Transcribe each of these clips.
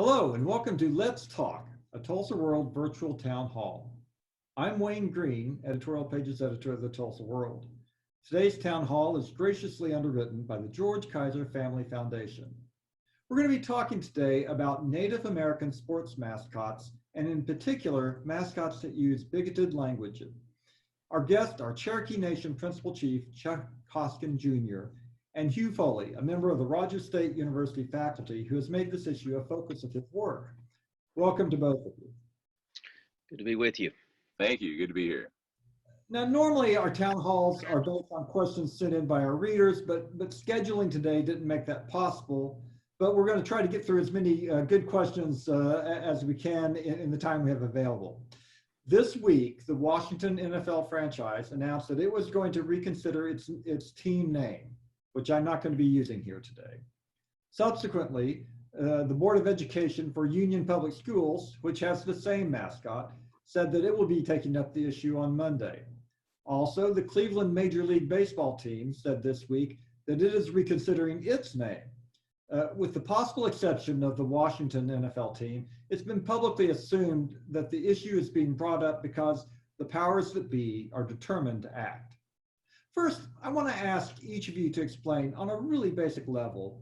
Hello and welcome to Let's Talk, a Tulsa World virtual town hall. I'm Wayne Green, editorial pages editor of the Tulsa World. Today's town hall is graciously underwritten by the George Kaiser Family Foundation. We're going to be talking today about Native American sports mascots, and in particular, mascots that use bigoted language. Our guests are Cherokee Nation Principal Chief Chuck Hoskin Jr. and Hugh Foley, a member of the Rogers State University faculty who has made this issue a focus of his work. Welcome to both of you. Good to be with you. Thank you. Good to be here. Now, normally our town halls are based on questions sent in by our readers, but scheduling today didn't make that possible. But we're going to try to get through as many good questions as we can in the time we have available. This week, the Washington NFL franchise announced that it was going to reconsider its team name, which I'm not going to be using here today. Subsequently, the Board of Education for Union Public Schools, which has the same mascot, said that it will be taking up the issue on Monday. Also, the Cleveland Major League Baseball team said this week that it is reconsidering its name. With the possible exception of the Washington NFL team, it's been publicly assumed that the issue is being brought up because the powers that be are determined to act. First, I want to ask each of you to explain on a really basic level,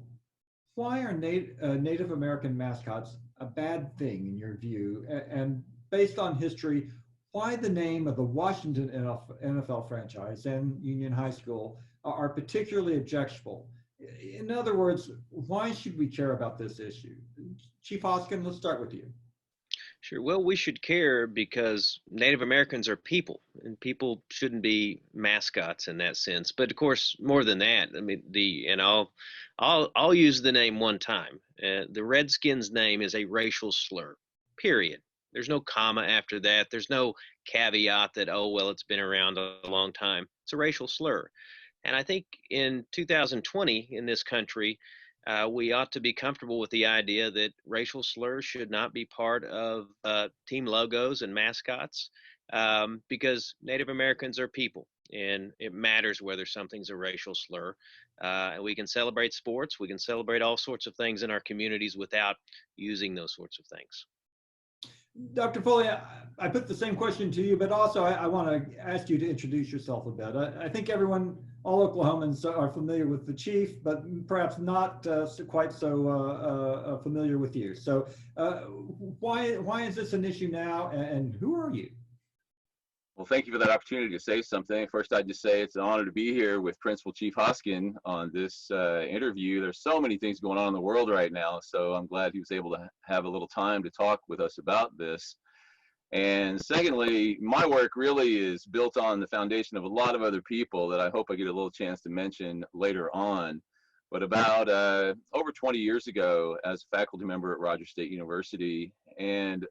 why are Native American mascots a bad thing in your view? And based on history, why the name of the Washington NFL franchise and Union High School are particularly objectionable? In other words, why should we care about this issue? Chief Hoskin, let's start with you. Sure. Well, we should care because Native Americans are people, and people shouldn't be mascots in that sense. But of course, more than that, I mean, I'll use the name one time. The Redskins name is a racial slur. Period. There's no comma after that. There's no caveat that, oh well, it's been around a long time. It's a racial slur. And I think in 2020 in this country, we ought to be comfortable with the idea that racial slurs should not be part of team logos and mascots because Native Americans are people, and it matters whether something's a racial slur. And we can celebrate sports, we can celebrate all sorts of things in our communities without using those sorts of things. Dr. Foley, I put the same question to you, but also I want to ask you to introduce yourself a bit. I think all Oklahomans are familiar with the chief, but perhaps not quite so familiar with you. So why is this an issue now, and who are you? Well, thank you for that opportunity to say something. First, I'd just say it's an honor to be here with Principal Chief Hoskin on this interview. There's so many things going on in the world right now, so I'm glad he was able to have a little time to talk with us about this. And secondly, my work really is built on the foundation of a lot of other people that I hope I get a little chance to mention later on. But about over 20 years ago, as a faculty member at Rogers State University and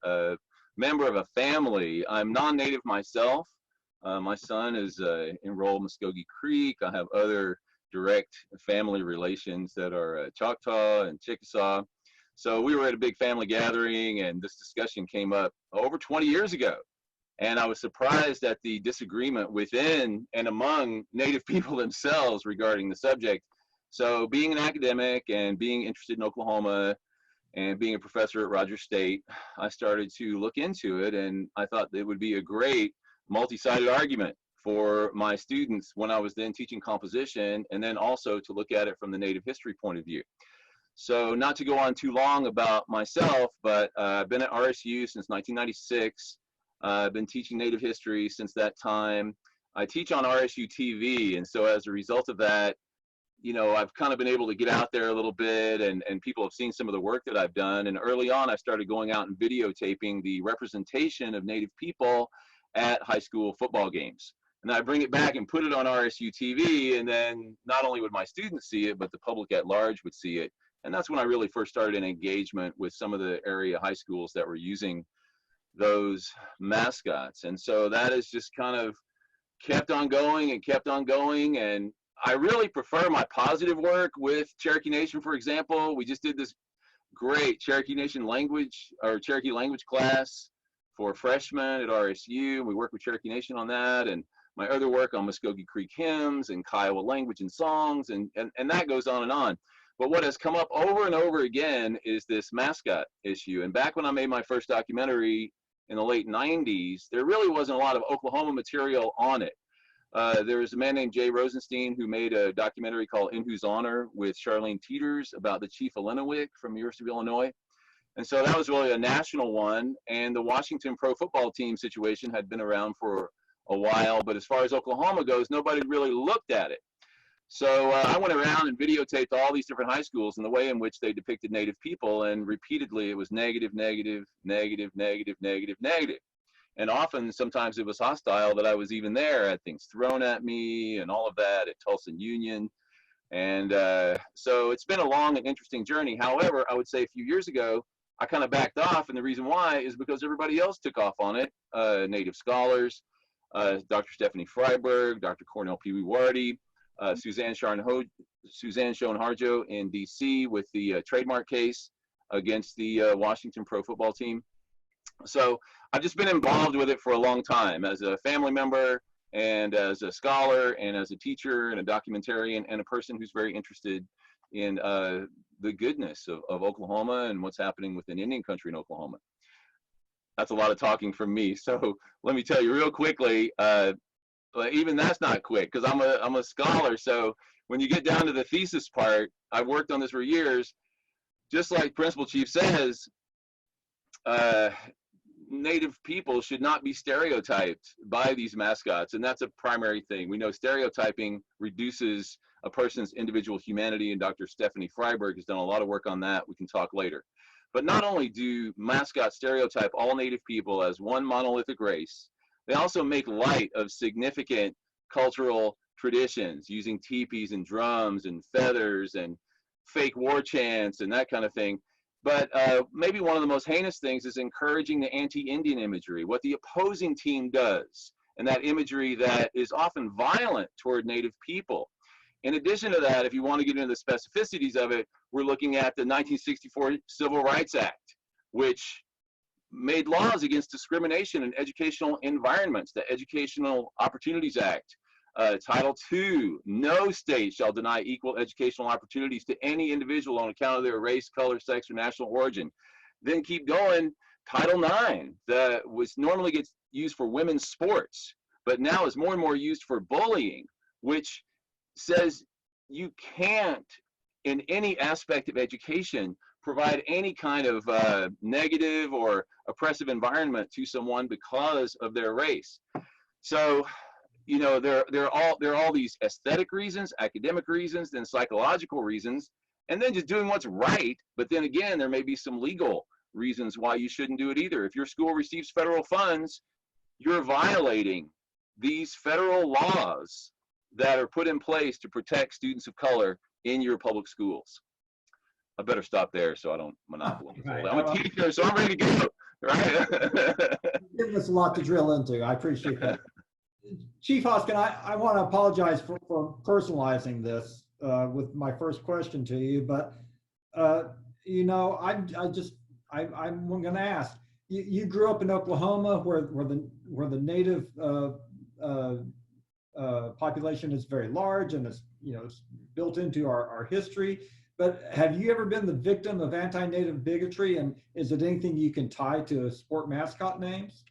member of a family, I'm non-native myself. My son is enrolled in Muskogee Creek. I have other direct family relations that are Choctaw and Chickasaw. So we were at a big family gathering, and this discussion came up over 20 years ago. And I was surprised at the disagreement within and among Native people themselves regarding the subject. So being an academic and being interested in Oklahoma and being a professor at Rogers State, I started to look into it, and I thought it would be a great multi-sided argument for my students when I was then teaching composition, and then also to look at it from the Native history point of view. So not to go on too long about myself, but I've been at RSU since 1996. I've been teaching Native history since that time. I teach on RSU TV, and so as a result of that, you know, I've kind of been able to get out there a little bit, and people have seen some of the work that I've done. And early on, I started going out and videotaping the representation of Native people at high school football games. And I bring it back and put it on RSU TV, and then not only would my students see it, but the public at large would see it. And that's when I really first started an engagement with some of the area high schools that were using those mascots. And so that has just kind of kept on going and kept on going. And I really prefer my positive work with Cherokee Nation, for example. We just did this great Cherokee Nation language or Cherokee language class for freshmen at RSU. We work with Cherokee Nation on that, and my other work on Muskogee Creek hymns and Kiowa language and songs, and that goes on and on. But what has come up over and over again is this mascot issue. And back when I made my first documentary in the late 90s, there really wasn't a lot of Oklahoma material on it. There was a man named Jay Rosenstein who made a documentary called In Whose Honor with Charlene Teeters about the Chief of Lenawik from the University of Illinois. And so that was really a national one. And the Washington pro football team situation had been around for a while. But as far as Oklahoma goes, nobody really looked at it. So I went around and videotaped all these different high schools and the way in which they depicted Native people. And repeatedly, it was negative, negative, negative, negative, negative, negative. And often, sometimes it was hostile that I was even there. I had things thrown at me and all of that at Tulsa Union. And so it's been a long and interesting journey. However, I would say a few years ago, I kind of backed off. And the reason why is because everybody else took off on it. Native scholars, Dr. Stephanie Freiberg, Dr. Cornell Pee Wee Wardy, Suzanne Schoen-Harjo in DC with the trademark case against the Washington pro football team. So I've just been involved with it for a long time as a family member and as a scholar and as a teacher and a documentarian and a person who's very interested in the goodness of Oklahoma and what's happening within Indian country in Oklahoma. That's a lot of talking from me. So let me tell you real quickly, even that's not quick because I'm a scholar. So when you get down to the thesis part, I've worked on this for years. Just like Principal Chief says, Native people should not be stereotyped by these mascots, and that's a primary thing. We know stereotyping reduces a person's individual humanity, and Dr. Stephanie Freiberg has done a lot of work on that. We can talk later. But not only do mascots stereotype all Native people as one monolithic race, they also make light of significant cultural traditions using teepees and drums and feathers and fake war chants and that kind of thing. But maybe one of the most heinous things is encouraging the anti-Indian imagery, what the opposing team does, and that imagery that is often violent toward Native people. In addition to that, if you want to get into the specificities of it, we're looking at the 1964 Civil Rights Act, which made laws against discrimination in educational environments, the Educational Opportunities Act. Title II, no state shall deny equal educational opportunities to any individual on account of their race, color, sex, or national origin. Then keep going, Title IX, that was normally gets used for women's sports, but now is more and more used for bullying, which says you can't, in any aspect of education, provide any kind of negative or oppressive environment to someone because of their race. So, you know, there are all these aesthetic reasons, academic reasons, then psychological reasons, and then just doing what's right. But then again, there may be some legal reasons why you shouldn't do it either. If your school receives federal funds, you're violating these federal laws that are put in place to protect students of color in your public schools. I better stop there so I don't monopolize. Right. I'm a teacher, so I'm ready to go. Right? Giving us a lot to drill into. I appreciate that. Chief Hoskin, I want to apologize for personalizing this with my first question to you, but you know, I'm going to ask. You grew up in Oklahoma, where the Native population is very large, and it's built into our history. But have you ever been the victim of anti-Native bigotry, and is it anything you can tie to sport mascot names?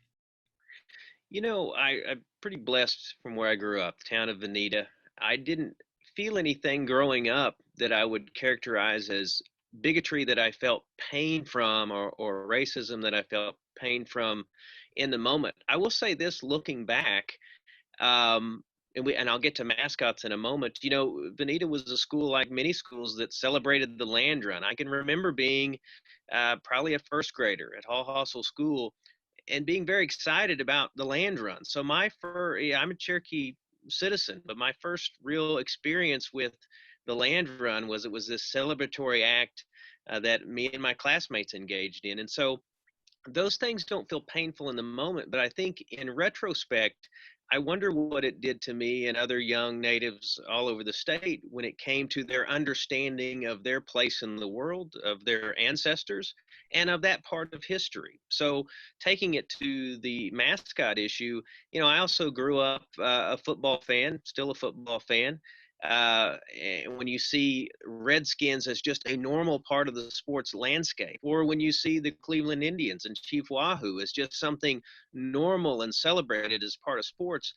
You know, I'm pretty blessed from where I grew up, the town of Veneta. I didn't feel anything growing up that I would characterize as bigotry that I felt pain from, or racism that I felt pain from in the moment. I will say this, looking back, and I'll get to mascots in a moment. You know, Veneta was a school like many schools that celebrated the land run. I can remember being probably a first grader at Hall Hossel School and being very excited about the land run. So I'm a Cherokee citizen, but my first real experience with the land run was this celebratory act that me and my classmates engaged in. And so those things don't feel painful in the moment, but I think in retrospect, I wonder what it did to me and other young natives all over the state when it came to their understanding of their place in the world, of their ancestors, and of that part of history. So taking it to the mascot issue, you know, I also grew up a football fan, still a football fan, and when you see Redskins as just a normal part of the sports landscape, or when you see the Cleveland Indians and Chief Wahoo as just something normal and celebrated as part of sports,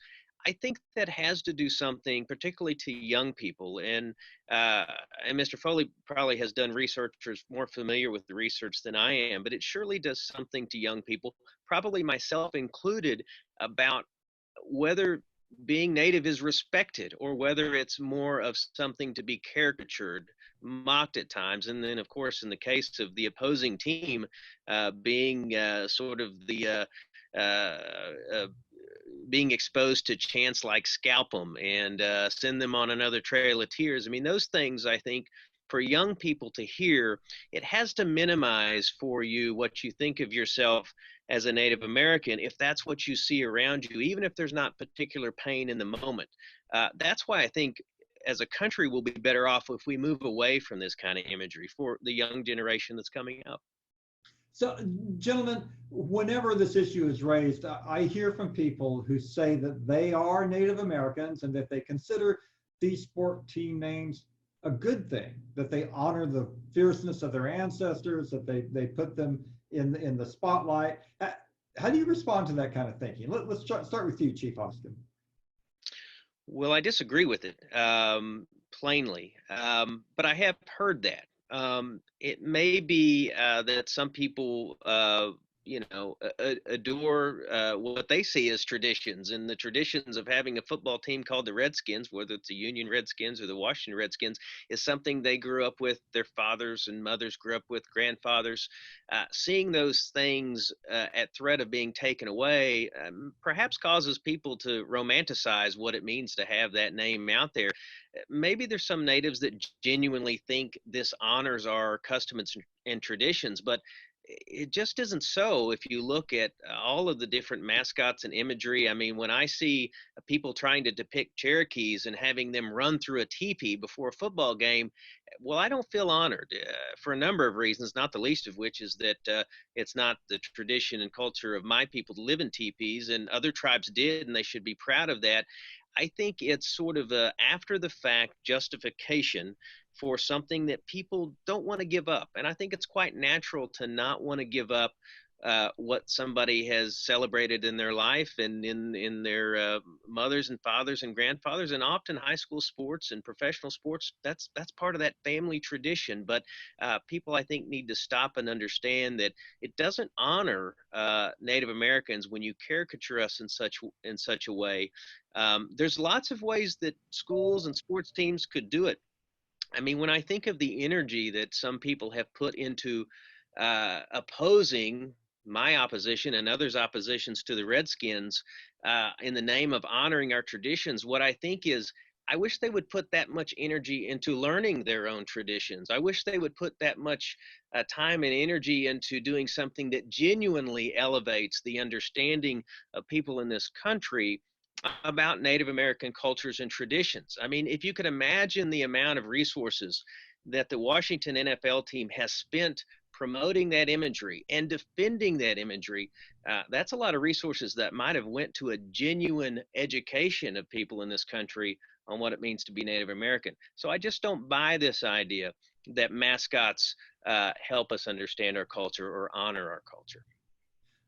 I think that has to do something, particularly to young people. Uh, and Mr. Foley probably has done research or is more familiar with the research than I am, but it surely does something to young people, probably myself included, about whether being native is respected or whether it's more of something to be caricatured, mocked at times. And then, of course, in the case of the opposing team, being sort of the being exposed to chants like scalp them and send them on another trail of tears. I mean, those things, I think, for young people to hear, it has to minimize for you what you think of yourself as a Native American, if that's what you see around you, even if there's not particular pain in the moment. That's why I think as a country we'll be better off if we move away from this kind of imagery for the young generation that's coming up. So, gentlemen, whenever this issue is raised, I hear from people who say that they are Native Americans and that they consider these sport team names a good thing, that they honor the fierceness of their ancestors, that they put them in the spotlight. How do you respond to that kind of thinking? Let's start with you, Chief Austin. Well, I disagree with it plainly, but I have heard that. It may be that some people, adore what they see as traditions, and the traditions of having a football team called the Redskins, whether it's the Union Redskins or the Washington Redskins, is something they grew up with, their fathers and mothers grew up with, grandfathers. Seeing those things at threat of being taken away perhaps causes people to romanticize what it means to have that name out there. Maybe there's some natives that genuinely think this honors our customs and traditions, but it just isn't so if you look at all of the different mascots and imagery. I mean, when I see people trying to depict Cherokees and having them run through a teepee before a football game, well, I don't feel honored for a number of reasons, not the least of which is that it's not the tradition and culture of my people to live in teepees, and other tribes did, and they should be proud of that. I think it's sort of a after the fact justification for something that people don't want to give up. And I think it's quite natural to not want to give up what somebody has celebrated in their life and in their mothers and fathers and grandfathers, and often high school sports and professional sports. That's part of that family tradition. But people, I think, need to stop and understand that it doesn't honor Native Americans when you caricature us in such a way. There's lots of ways that schools and sports teams could do it. I mean, when I think of the energy that some people have put into opposing my opposition and others' oppositions to the Redskins in the name of honoring our traditions, what I think is I wish they would put that much energy into learning their own traditions. I wish they would put that much time and energy into doing something that genuinely elevates the understanding of people in this country about Native American cultures and traditions. I mean, if you could imagine the amount of resources that the Washington NFL team has spent promoting that imagery and defending that imagery, that's a lot of resources that might have went to a genuine education of people in this country on what it means to be Native American. So I just don't buy this idea that mascots help us understand our culture or honor our culture.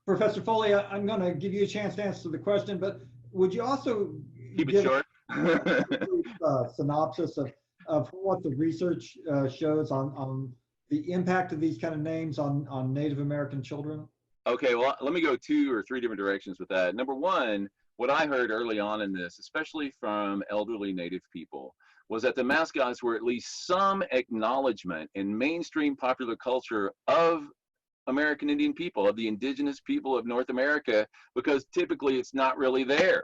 Professor Foley, I'm going to give you a chance to answer the question, but would you also Keep it give short. a synopsis of what the research shows on the impact of these kind of names on Native American children? Okay, well, let me go 2 or 3 different directions with that. Number one, what I heard early on in this, especially from elderly Native people, was that the mascots were at least some acknowledgement in mainstream popular culture of American Indian people, of the indigenous people of North America, because typically it's not really there.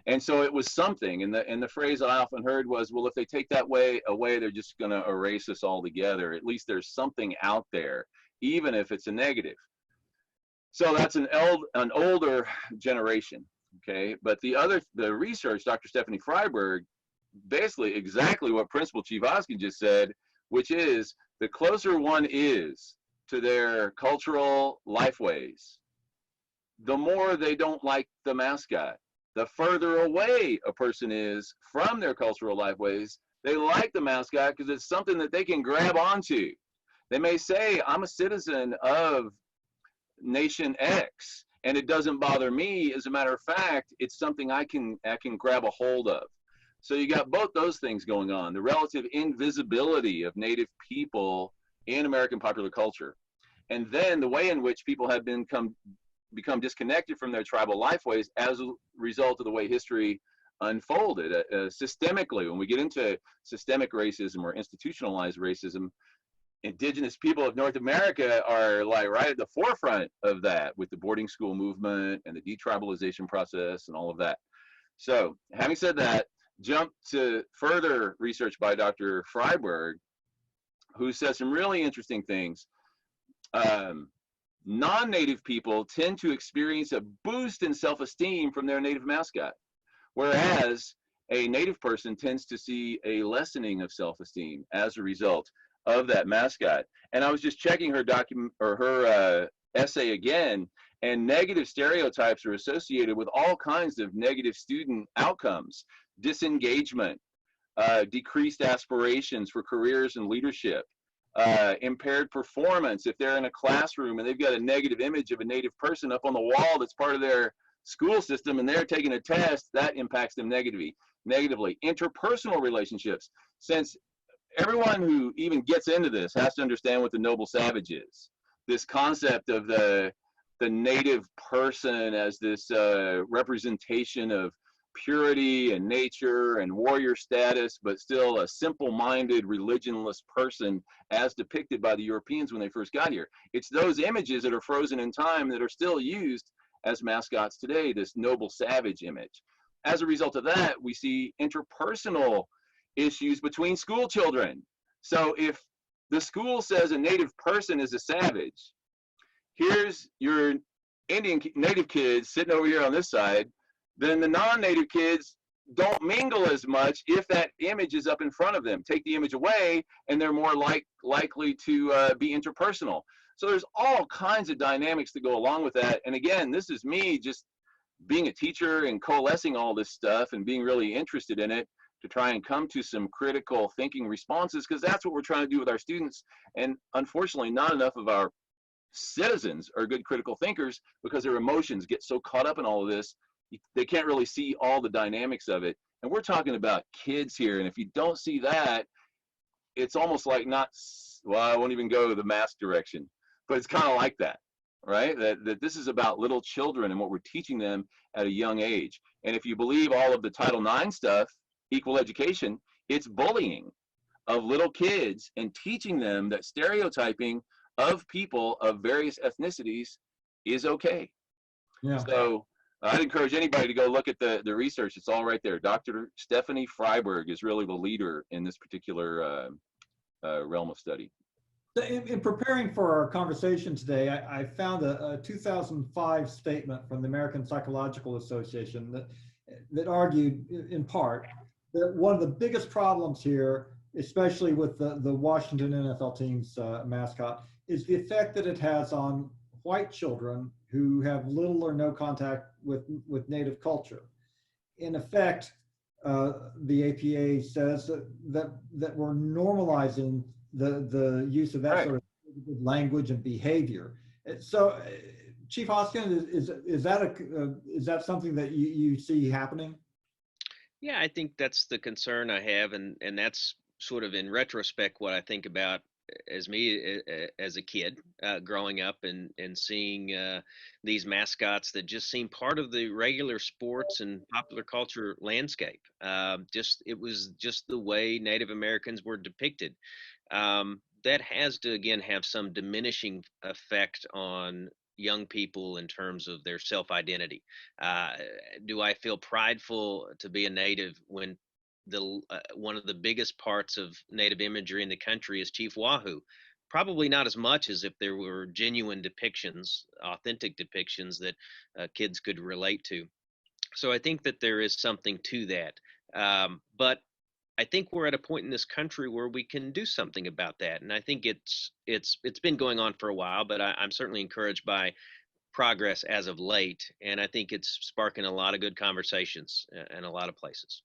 And so it was something, and the phrase I often heard was, well, if they take that way away, they're just going to erase us altogether. At least there's something out there, even if it's a negative. So that's an older generation, okay? But the research, Dr. Stephanie Freiberg, basically exactly what Principal Chief Hoskin just said, which is the closer one is to their cultural lifeways, the more they don't like the mascot. The further away a person is from their cultural lifeways, they like the mascot because it's something that they can grab onto. They may say, I'm a citizen of nation X, and it doesn't bother me. As a matter of fact, it's something I can grab a hold of. So you got both those things going on: the relative invisibility of Native people in American popular culture, and then the way in which people have become disconnected from their tribal lifeways as a result of the way history unfolded systemically. When we get into systemic racism or institutionalized racism, indigenous people of North America are like right at the forefront of that, with the boarding school movement and the detribalization process and all of that. So having said that, jump to further research by Dr. Freiberg, who says some really interesting things. Non-native people tend to experience a boost in self-esteem from their native mascot, whereas a native person tends to see a lessening of self-esteem as a result of that mascot. And I was just checking her document or her essay again, and negative stereotypes are associated with all kinds of negative student outcomes: disengagement, decreased aspirations for careers and leadership, impaired performance. If they're in a classroom and they've got a negative image of a native person up on the wall that's part of their school system and they're taking a test, that impacts them negatively. Interpersonal relationships, since everyone who even gets into this has to understand what the noble savage is. This concept of the native person as this representation of purity and nature and warrior status, but still a simple-minded, religionless person as depicted by the Europeans when they first got here. It's those images that are frozen in time that are still used as mascots today, this noble savage image. As a result of that, we see interpersonal issues between school children. So if the school says a native person is a savage, here's your native kids sitting over here on this side, then the non-native kids don't mingle as much if that image is up in front of them. Take the image away and they're more likely to be interpersonal. So there's all kinds of dynamics that go along with that. And again, this is me just being a teacher and coalescing all this stuff and being really interested in it to try and come to some critical thinking responses, because that's what we're trying to do with our students. And unfortunately, not enough of our citizens are good critical thinkers because their emotions get so caught up in all of this, they can't really see all the dynamics of it. And we're talking about kids here. And if you don't see that, it's almost like not, well, I won't even go the mask direction, but it's kind of like that, right? That this is about little children and what we're teaching them at a young age. And if you believe all of the Title IX stuff, equal education, it's bullying of little kids and teaching them that stereotyping of people of various ethnicities is okay. Yeah. So I'd encourage anybody to go look at the research. It's all right there. Dr. Stephanie Freiberg is really the leader in this particular realm of study. In preparing for our conversation today, I found a 2005 statement from the American Psychological Association that argued, in part, that one of the biggest problems here, especially with the Washington NFL team's mascot, is the effect that it has on white children who have little or no contact with native culture. In effect, the APA says that we're normalizing the use of that Right. sort of language and behavior. So, Chief Hoskin, is that something that you see happening? Yeah, I think that's the concern I have, and that's sort of in retrospect what I think about as me as a kid growing up and seeing these mascots that just seem part of the regular sports and popular culture landscape. It was just the way Native Americans were depicted. That has to again have some diminishing effect on young people in terms of their self-identity. Do I feel prideful to be a Native when one of the biggest parts of Native imagery in the country is Chief Wahoo? Probably not as much as if there were genuine depictions, authentic depictions that kids could relate to. So I think that there is something to that. But I think we're at a point in this country where we can do something about that, and I think it's been going on for a while. But I'm certainly encouraged by progress as of late, and I think it's sparking a lot of good conversations in a lot of places.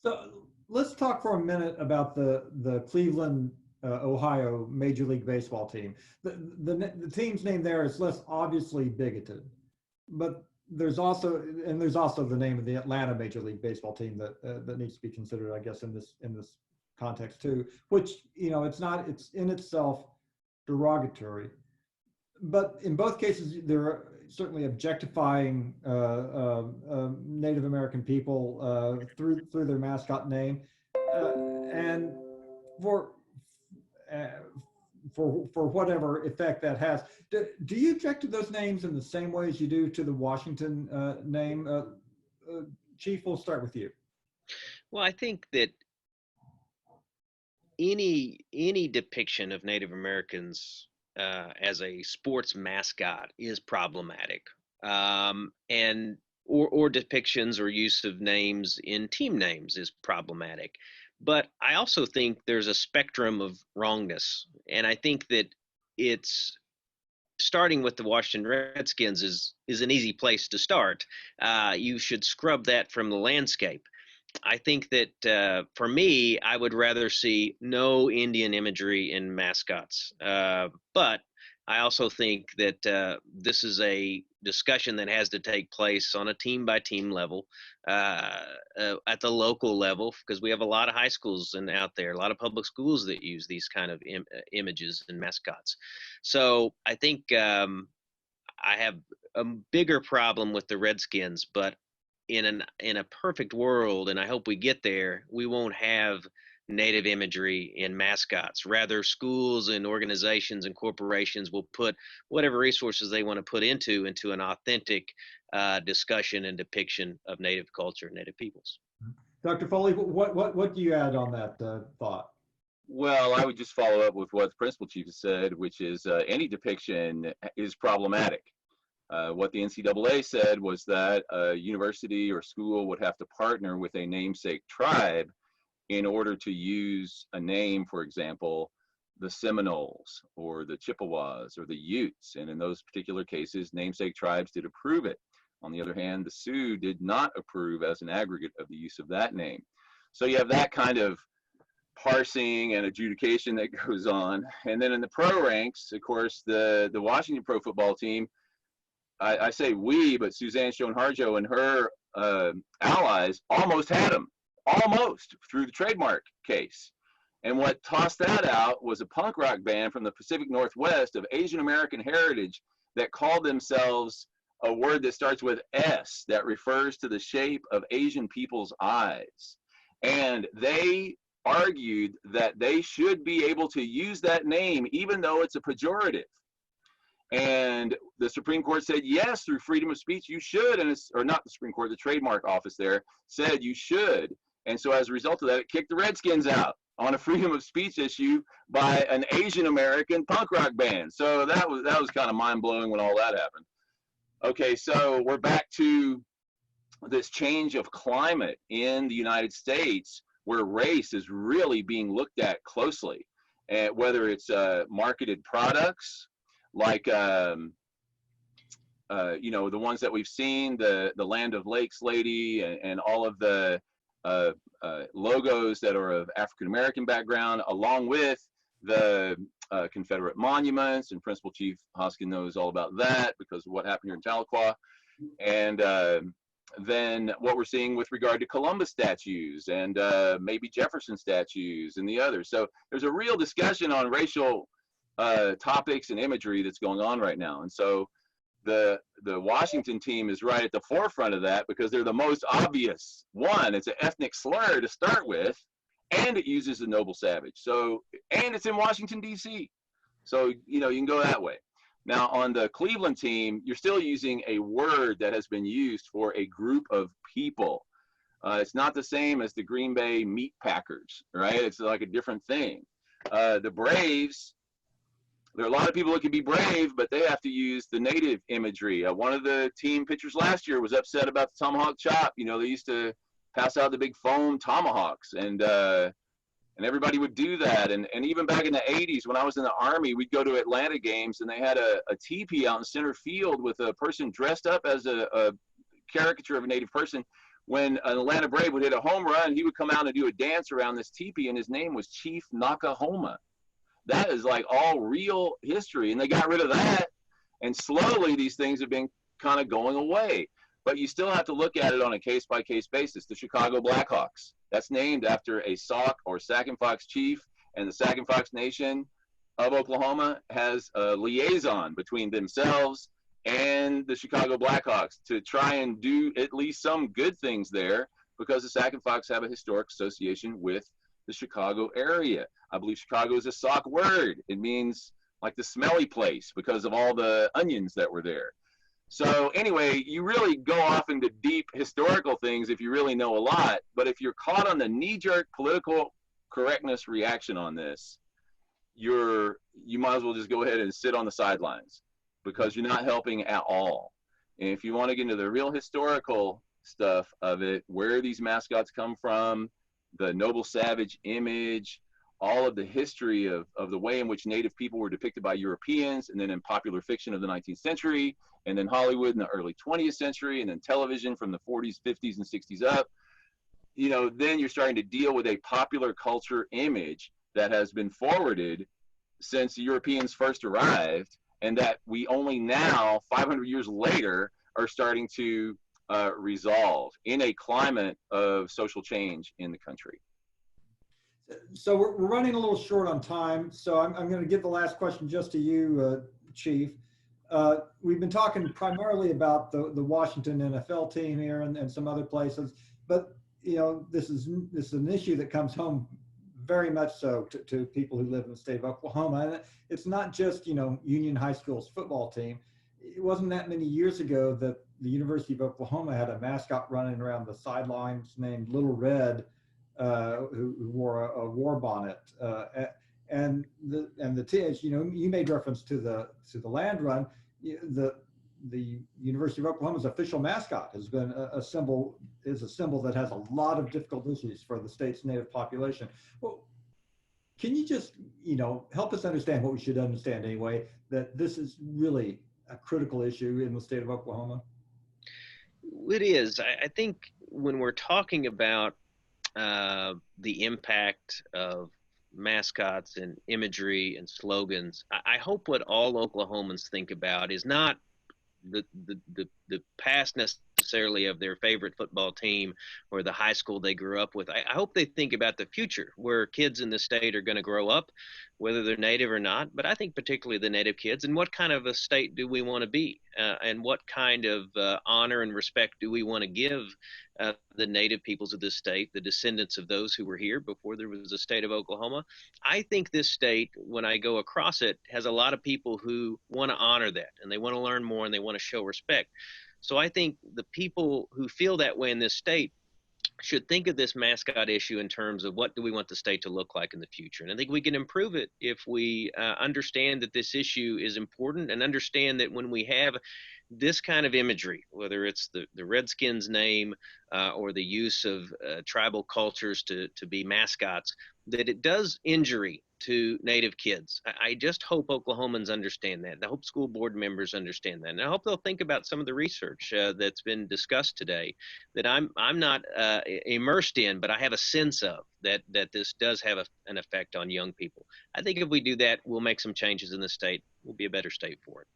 So let's talk for a minute about the Cleveland, Ohio Major League Baseball team. The team's name there is less obviously bigoted, but there's also the name of the Atlanta Major League Baseball team that needs to be considered, I guess, in this context too. Which, it's in itself derogatory, but in both cases there are certainly objectifying Native American people through their mascot name, and for whatever effect that has. Do you object to those names in the same way as you do to the Washington name? Chief, we'll start with you. Well, I think that any depiction of Native Americans as a sports mascot is problematic, and or depictions or use of names in team names is problematic. But I also think there's a spectrum of wrongness, and I think that it's starting with the Washington Redskins is an easy place to start. You should scrub that from the landscape. I think that for me, I would rather see no Indian imagery in mascots. But I also think that this is a discussion that has to take place on a team by team level, at the local level, because we have a lot of high schools and out there, a lot of public schools that use these kind of images and mascots. So I think I have a bigger problem with the Redskins, but in a perfect world, and I hope we get there, we won't have Native imagery in mascots. Rather, schools and organizations and corporations will put whatever resources they want to put into an authentic discussion and depiction of Native culture, Native peoples. Dr. Foley, what do you add on that thought? Well, I would just follow up with what the principal chief has said, which is any depiction is problematic. What the NCAA said was that a university or school would have to partner with a namesake tribe in order to use a name, for example, the Seminoles or the Chippewas or the Utes. And in those particular cases, namesake tribes did approve it. On the other hand, the Sioux did not approve as an aggregate of the use of that name. So you have that kind of parsing and adjudication that goes on. And then in the pro ranks, of course, the Washington pro football team, I say we, but Suzanne Schoen-Harjo and her allies almost had them. Almost, through the trademark case. And what tossed that out was a punk rock band from the Pacific Northwest of Asian American heritage that called themselves a word that starts with S, that refers to the shape of Asian people's eyes. And they argued that they should be able to use that name even though it's a pejorative. And the Supreme Court said, yes, through freedom of speech, you should. And or not the Supreme Court, the trademark office there said you should. And so as a result of that, it kicked the Redskins out on a freedom of speech issue by an Asian American punk rock band. So that was kind of mind blowing when all that happened. Okay, so we're back to this change of climate in the United States where race is really being looked at closely, and whether it's marketed products like the ones that we've seen, the Land of Lakes lady, and all of the logos that are of African American background, along with the Confederate monuments, and Principal Chief Hoskin knows all about that because of what happened here in Tahlequah. And then what we're seeing with regard to Columbus statues and maybe Jefferson statues and the others. So there's a real discussion on racial topics and imagery that's going on right now. And so the Washington team is right at the forefront of that because they're the most obvious one. It's an ethnic slur to start with, and it uses the noble savage. So, and it's in Washington, D.C. So, you can go that way. Now, on the Cleveland team, you're still using a word that has been used for a group of people. It's not the same as the Green Bay Meat Packers, right? It's like a different thing. The Braves, there are a lot of people that can be brave, but they have to use the native imagery. One of the team pitchers last year was upset about the tomahawk chop. They used to pass out the big foam tomahawks, and And everybody would do that. And even back in the 80s, when I was in the Army, we'd go to Atlanta games, and they had a teepee out in center field with a person dressed up as a caricature of a Native person. When an Atlanta Brave would hit a home run, he would come out and do a dance around this teepee, and his name was Chief Nakahoma. That is like all real history. And they got rid of that. And slowly these things have been kind of going away. But you still have to look at it on a case-by-case basis. The Chicago Blackhawks, that's named after a Sauk or Sac and Fox chief, and the Sac and Fox Nation of Oklahoma has a liaison between themselves and the Chicago Blackhawks to try and do at least some good things there, because the Sac and Fox have a historic association with the Chicago area. I believe Chicago is a Sauk word. It means like the smelly place because of all the onions that were there. So anyway, you really go off into deep historical things if you really know a lot. But if you're caught on the knee-jerk political correctness reaction on this, you might as well just go ahead and sit on the sidelines, because you're not helping at all. And if you want to get into the real historical stuff of it, where these mascots come from, the noble savage image, all of the history of the way in which Native people were depicted by Europeans, and then in popular fiction of the 19th century, and then Hollywood in the early 20th century, and then television from the 40s, 50s, and 60s up, then you're starting to deal with a popular culture image that has been forwarded since the Europeans first arrived, and that we only now, 500 years later, are starting to resolve in a climate of social change in the country. So we're running a little short on time, so I'm going to give the last question just to you, Chief. We've been talking primarily about the Washington NFL team here and some other places, but this is an issue that comes home very much so to people who live in the state of Oklahoma. And it's not just Union High School's football team. It wasn't that many years ago that the University of Oklahoma had a mascot running around the sidelines named Little Red, who wore a war bonnet, and the teams. You made reference to the land run. The University of Oklahoma's official mascot has been a symbol that has a lot of difficult issues for the state's Native population. Well, can you just help us understand what we should understand anyway, that this is really a critical issue in the state of Oklahoma? It is. I think when we're talking about the impact of mascots and imagery and slogans, I hope what all Oklahomans think about is not the past necessarily of their favorite football team or the high school they grew up with. I hope they think about the future, where kids in the state are going to grow up, whether they're Native or not, but I think particularly the Native kids, and what kind of a state do we want to be, and what kind of honor and respect do we want to give the Native peoples of this state, the descendants of those who were here before there was a state of Oklahoma. I think this state, when I go across it, has a lot of people who want to honor that, and they want to learn more, and they want to show respect. So I think the people who feel that way in this state should think of this mascot issue in terms of what do we want the state to look like in the future. And I think we can improve it if we understand that this issue is important, and understand that when we have this kind of imagery, whether it's the Redskins name or the use of tribal cultures to be mascots, that it does injury to Native kids. I just hope Oklahomans understand that. I hope school board members understand that. And I hope they'll think about some of the research that's been discussed today that I'm not immersed in, but I have a sense of that this does have an effect on young people. I think if we do that, we'll make some changes in the state. We'll be a better state for it.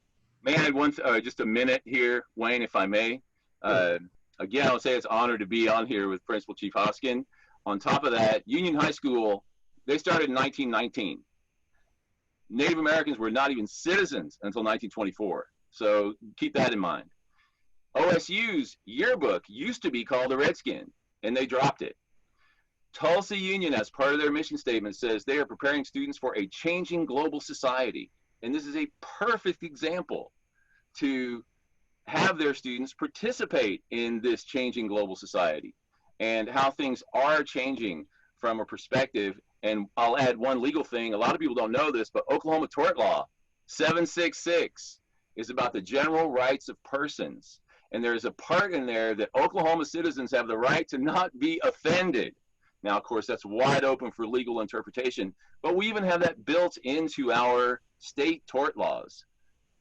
May I add just a minute here, Wayne, if I may? Again, I'll say it's an honor to be on here with Principal Chief Hoskin. On top of that, Union High School, they started in 1919. Native Americans were not even citizens until 1924. So keep that in mind. OSU's yearbook used to be called the Redskins, and they dropped it. Tulsa Union, as part of their mission statement, says they are preparing students for a changing global society. And this is a perfect example to have their students participate in this changing global society and how things are changing from a perspective. And I'll add one legal thing. A lot of people don't know this, but Oklahoma tort law 766 is about the general rights of persons. And there's a part in there that Oklahoma citizens have the right to not be offended. Now, of course, that's wide open for legal interpretation, but we even have that built into our state tort laws.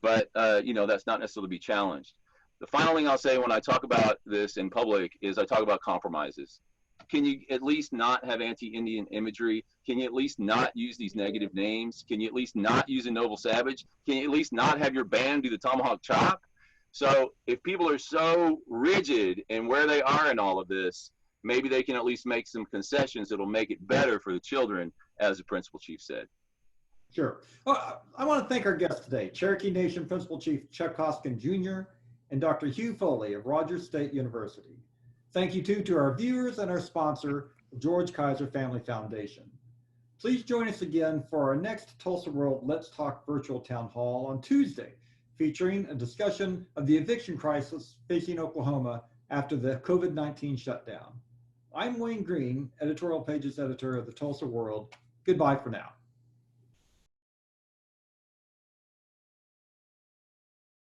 But, that's not necessarily to be challenged. The final thing I'll say when I talk about this in public is I talk about compromises. Can you at least not have anti-Indian imagery? Can you at least not use these negative names? Can you at least not use a noble savage? Can you at least not have your band do the tomahawk chop? So if people are so rigid in where they are in all of this, maybe they can at least make some concessions that'll make it better for the children, as the principal chief said. Sure. Well, I want to thank our guests today, Cherokee Nation Principal Chief Chuck Hoskin Jr. and Dr. Hugh Foley of Rogers State University. Thank you too to our viewers and our sponsor, the George Kaiser Family Foundation. Please join us again for our next Tulsa World Let's Talk virtual town hall on Tuesday, featuring a discussion of the eviction crisis facing Oklahoma after the COVID-19 shutdown. I'm Wayne Green, editorial pages editor of the Tulsa World. Goodbye for now.